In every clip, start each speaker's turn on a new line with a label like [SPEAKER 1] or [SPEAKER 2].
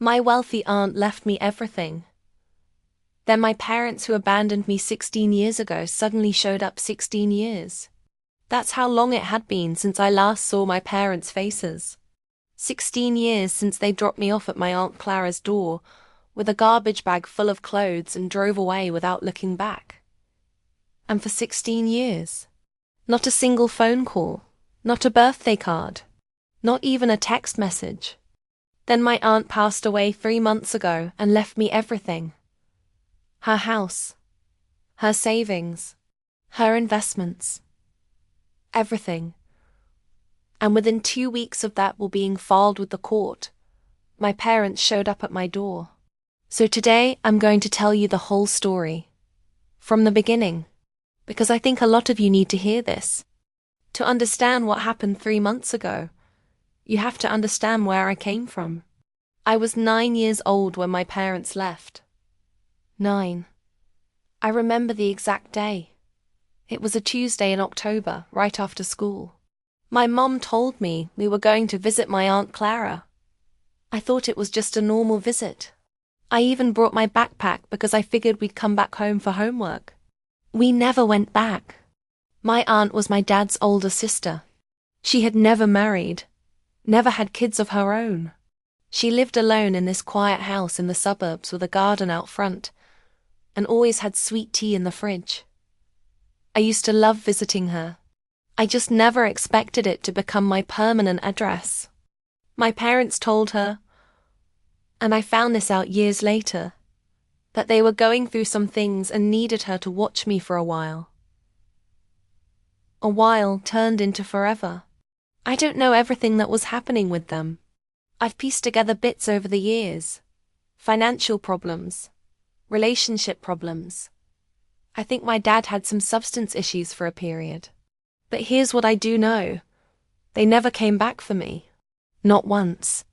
[SPEAKER 1] My wealthy aunt left me everything. Then my parents who abandoned me 16 years ago suddenly showed up 16 years. That's how long it had been since I last saw my parents' faces. 16 years since they dropped me off at my Aunt Clara's door with a garbage bag full of clothes and drove away without looking back. And for 16 years, not a single phone call, not a birthday card, not even a text message. Then my aunt passed away 3 months ago and left me everything. Her house, her savings, her investments, everything. And within 2 weeks of that being filed with the court, my parents showed up at my door. So today I'm going to tell you the whole story, from the beginning, because I think a lot of you need to hear this. To understand what happened 3 months ago, you have to understand where I came from. I was 9 years old when my parents left. 9. I remember the exact day. It was a Tuesday in October, right after school. My mom told me we were going to visit my Aunt Clara. I thought it was just a normal visit. I even brought my backpack because I figured we'd come back home for homework. We never went back. My aunt was my dad's older sister. She had never married, never had kids of her own. She lived alone in this quiet house in the suburbs with a garden out front, and always had sweet tea in the fridge. I used to love visiting her. I just never expected it to become my permanent address. My parents told her, and I found this out years later, that they were going through some things and needed her to watch me for a while. A while turned into forever. I don't know everything that was happening with them. I've pieced together bits over the years. Financial problems, relationship problems. I think my dad had some substance issues for a period. But here's what I do know. They never came back for me. Not once.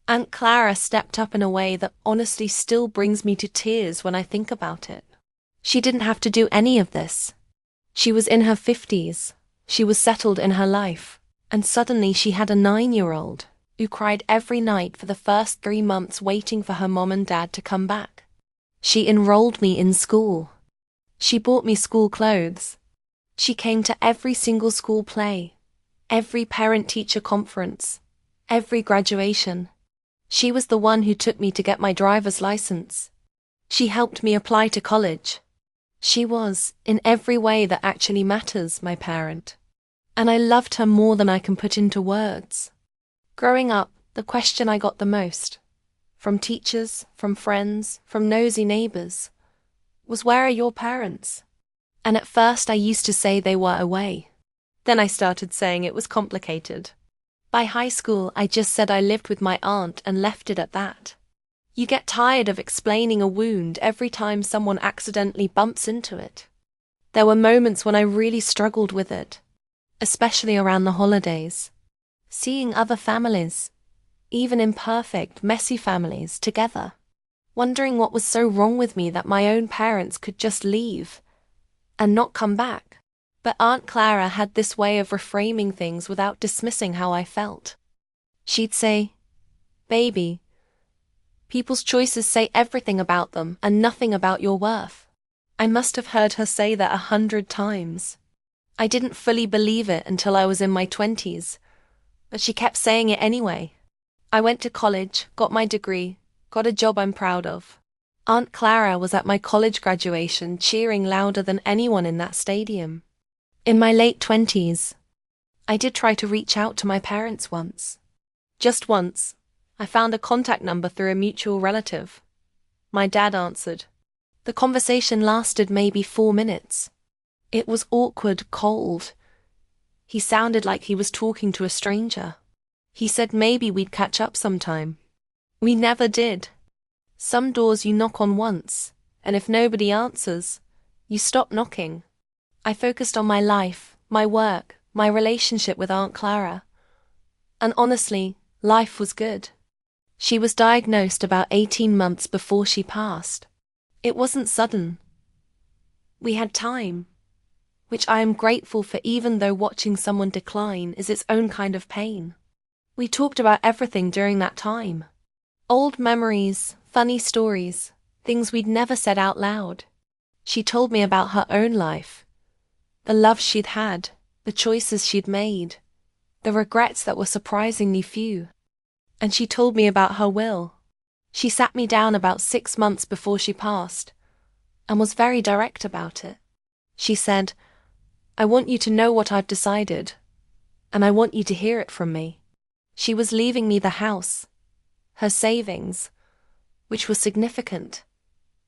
[SPEAKER 1] Aunt Clara stepped up in a way that honestly still brings me to tears when I think about it. She didn't have to do any of this. She was in her 50s. She was settled in her life. And suddenly she had a 9-year-old who cried every night for the first 3 months waiting for her mom and dad to come back. She enrolled me in school. She bought me school clothes. She came to every single school play, every parent-teacher conference, every graduation. She was the one who took me to get my driver's license. She helped me apply to college. She was, in every way that actually matters, my parent. And I loved her more than I can put into words. Growing up, the question I got the most, from teachers, from friends, from nosy neighbors, was, where are your parents? And at first I used to say they were away. Then I started saying it was complicated. By high school, I just said I lived with my aunt and left it at that. You get tired of explaining a wound every time someone accidentally bumps into it. There were moments when I really struggled with it, especially around the holidays. Seeing other families, even imperfect, messy families, together. Wondering what was so wrong with me that my own parents could just leave and not come back. But Aunt Clara had this way of reframing things without dismissing how I felt. She'd say, "Baby, people's choices say everything about them and nothing about your worth." I must have heard her say that 100 times. I didn't fully believe it until I was in my 20s, but she kept saying it anyway. I went to college, got my degree, got a job I'm proud of. Aunt Clara was at my college graduation cheering louder than anyone in that stadium. In my late 20s, I did try to reach out to my parents once. Just once, I found a contact number through a mutual relative. My dad answered. The conversation lasted maybe 4 minutes. It was awkward, cold. He sounded like he was talking to a stranger. He said maybe we'd catch up sometime. We never did. Some doors you knock on once, and if nobody answers, you stop knocking. I focused on my life, my work, my relationship with Aunt Clara. And honestly, life was good. She was diagnosed about 18 months before she passed. It wasn't sudden. We had time, which I am grateful for, even though watching someone decline is its own kind of pain. We talked about everything during that time. Old memories, funny stories, things we'd never said out loud. She told me about her own life, the love she'd had, the choices she'd made, the regrets that were surprisingly few. And she told me about her will. She sat me down about 6 months before she passed, and was very direct about it. She said, "I want you to know what I've decided, and I want you to hear it from me." She was leaving me the house, her savings, which was significant.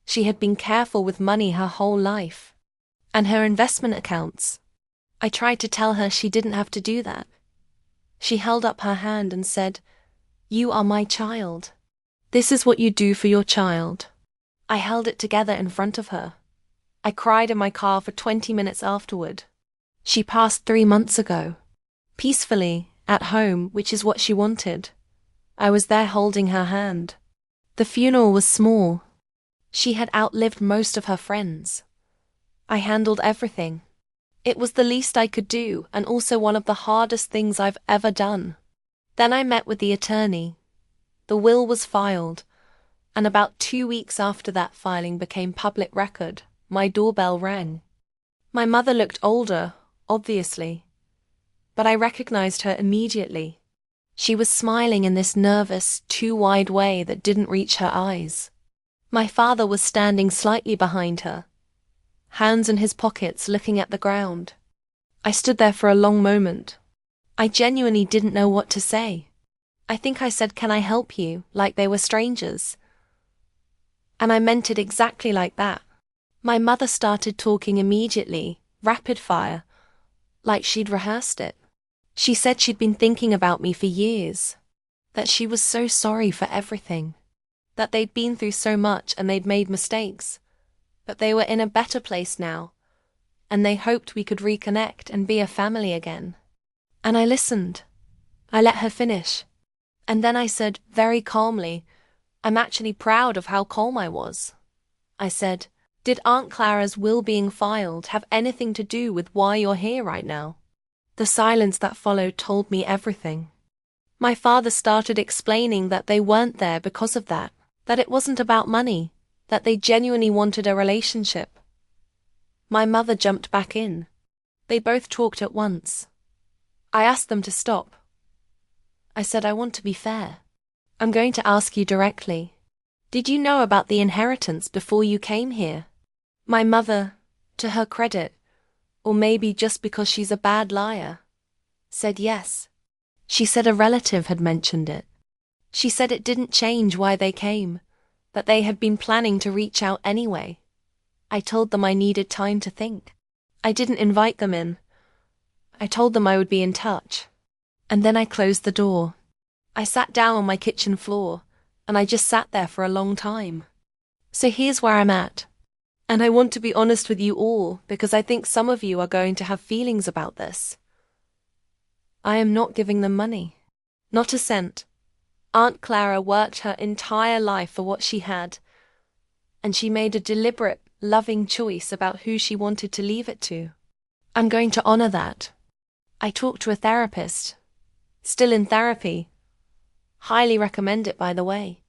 [SPEAKER 1] She had been careful with money her whole life, and her investment accounts. I tried to tell her she didn't have to do that. She held up her hand and said, "You are my child. This is what you do for your child." I held it together in front of her. I cried in my car for 20 minutes afterward. She passed 3 months ago. Peacefully, at home, which is what she wanted. I was there holding her hand. The funeral was small. She had outlived most of her friends. I handled everything. It was the least I could do, and also one of the hardest things I've ever done. Then I met with the attorney. The will was filed, and about 2 weeks after that filing became public record, my doorbell rang. My mother looked older, obviously, but I recognized her immediately. She was smiling in this nervous, too wide way that didn't reach her eyes. My father was standing slightly behind her, hands in his pockets looking at the ground. I stood there for a long moment. I genuinely didn't know what to say. I think I said, "Can I help you?" like they were strangers. And I meant it exactly like that. My mother started talking immediately, rapid fire, like she'd rehearsed it. She said she'd been thinking about me for years, that she was so sorry for everything, that they'd been through so much and they'd made mistakes, but they were in a better place now, and they hoped we could reconnect and be a family again. And I listened. I let her finish. And then I said, very calmly, I'm actually proud of how calm I was. I said, "Did Aunt Clara's will being filed have anything to do with why you're here right now?" The silence that followed told me everything. My father started explaining that they weren't there because of that it wasn't about money, that they genuinely wanted a relationship. My mother jumped back in. They both talked at once. I asked them to stop. I said, "I want to be fair. I'm going to ask you directly. Did you know about the inheritance before you came here?" My mother, to her credit, or maybe just because she's a bad liar, said yes. She said a relative had mentioned it. She said it didn't change why they came, that they had been planning to reach out anyway. I told them I needed time to think. I didn't invite them in. I told them I would be in touch. And then I closed the door. I sat down on my kitchen floor, and I just sat there for a long time. So here's where I'm at. And I want to be honest with you all, because I think some of you are going to have feelings about this. I am not giving them money. Not a cent. Aunt Clara worked her entire life for what she had, and she made a deliberate, loving choice about who she wanted to leave it to. I'm going to honor that. I talked to a therapist. Still in therapy. Highly recommend it, by the way.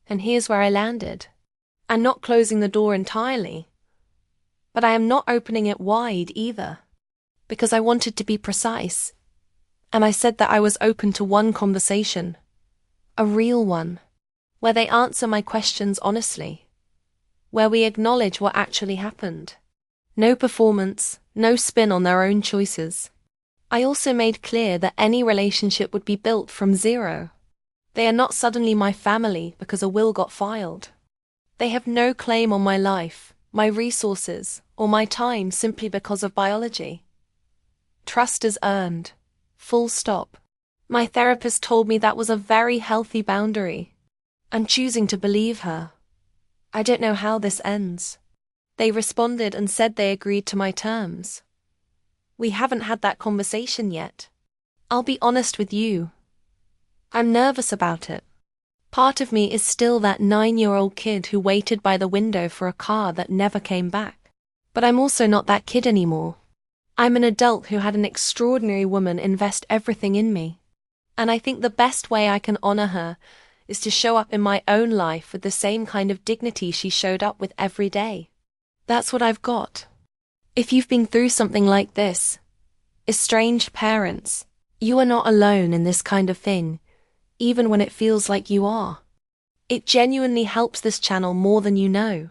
[SPEAKER 1] And here's where I landed. I'm not closing the door entirely, but I am not opening it wide either, because I wanted to be precise. And I said that I was open to one conversation, a real one, where they answer my questions honestly, where we acknowledge what actually happened. No performance, no spin on their own choices. I also made clear that any relationship would be built from zero. They are not suddenly my family because a will got filed. They have no claim on my life, my resources, or my time simply because of biology. Trust is earned. Full stop. My therapist told me that was a very healthy boundary. I'm choosing to believe her. I don't know how this ends. They responded and said they agreed to my terms. We haven't had that conversation yet. I'll be honest with you. I'm nervous about it. Part of me is still that 9-year-old kid who waited by the window for a car that never came back. But I'm also not that kid anymore. I'm an adult who had an extraordinary woman invest everything in me. And I think the best way I can honor her is to show up in my own life with the same kind of dignity she showed up with every day. That's what I've got. If you've been through something like this, estranged parents, you are not alone in this kind of thing, even when it feels like you are. It genuinely helps this channel more than you know.